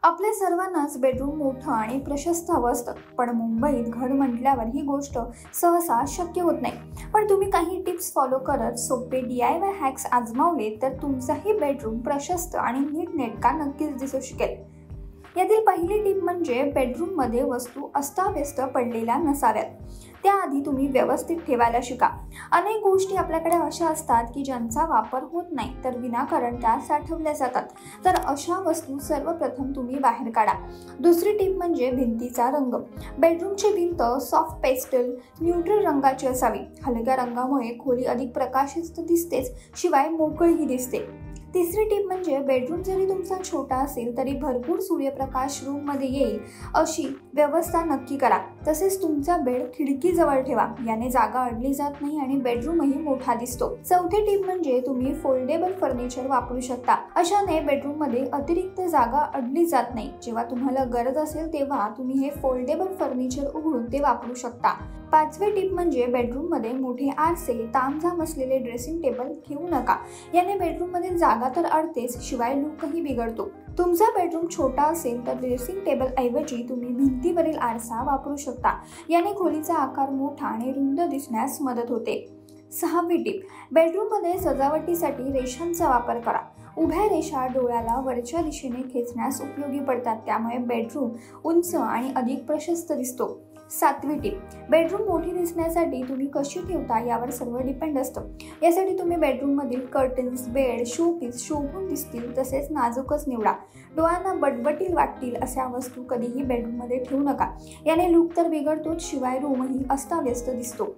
आपल्या सर्वांनाच बेडरूम मोठं आणि प्रशस्त हवं असतं, पण मुंबईत घर म्हटल्यावर ही गोष्ट सहसा शक्य होत नाही. पण तुम्ही काही टिप्स फॉलो करत सोपे DIY हॅक्स आजमावले तर तुमचाही बेडरूम प्रशस्त आणि नीटनेटका नक्कीच दिसू शकेल. यातील पहिली टिप म्हणजे बेडरूममध्ये वस्तू अस्ताव्यस्त पडलेल्या नसाव्यात. त्याआधी तुम्ही व्यवस्थित ठेवायला शिका. अनेक गोष्टी आपल्याकडे अशा असतात की ज्यांचा वापर होत नाही तर विनाकारण त्या साठवल्या जातात. तर अशा वस्तू सर्वप्रथम तुम्ही बाहेर काढा. दुसरी टिप म्हणजे भिंतीचा रंग. बेडरूमची भिंत सॉफ्ट पेस्टल न्यूट्रल रंगाची असावी. हलक्या रंगामुळे खोली अधिक प्रकाशित दिसतेच, शिवाय मोकळीही दिसते. तिसरी टिप म्हणजे बेडरूम जरी तुमचा छोटा असेल तरी भरपूर सूर्यप्रकाश रूममध्ये येईल अशी व्यवस्था नक्की करा. तसेच तुमचा बेड खिडकीजवळ ठेवा. याने जागा अडली जात नाही आणि बेडरूमही मोठा दिसतो. चौथी टिप म्हणजे तुम्ही फोल्डेबल फर्निचर वापरू शकता. अशाने बेडरूममध्ये अतिरिक्त जागा अडली जात नाही. जेव्हा तुम्हाला गरज असेल तेव्हा तुम्ही हे फोल्डेबल फर्निचर उघडून ते वापरू शकता. पाचवी टिप म्हणजे बेडरूममध्ये मोठे आरसे, तामझाम असलेले ड्रेसिंग टेबल ठेवू नका. याने बेडरूममध्ये जागा तर अडतेच, शिवाय लुकही बिघडतो. तुमचा बेडरूम छोटा असेल तर ड्रेसिंग टेबल ऐवजी तुम्ही भिंतीवरील आरसा वापरू शकता. याने खोलीचा आकार मोठा आणि रुंद दिसण्यास मदत होते. सहावी टिप, बेडरूममध्ये सजावटीसाठी रेषांचा वापर करा. उभ्या रेषा डोळ्याला वरच्या दिशेने खेचण्यास उपयोगी पडतात. त्यामुळे बेडरूम उंच आणि अधिक प्रशस्त दिसतो. सातवी टिप, बेडरूम मोठी दिसण्यासाठी तुम्ही कशी ठेवता यावर सर्व डिपेंड असतं. यासाठी तुम्ही बेडरूममधील कर्टन्स, बेड, शोपीस शोभून दिसतील तसेच नाजूकच निवडा. डोळ्यांना बटबटील वाटतील अशा वस्तू कधीही बेडरूममध्ये ठेवू नका. याने लूक तर बिघडतोच, शिवाय रूमही अस्ताव्यस्त दिसतो.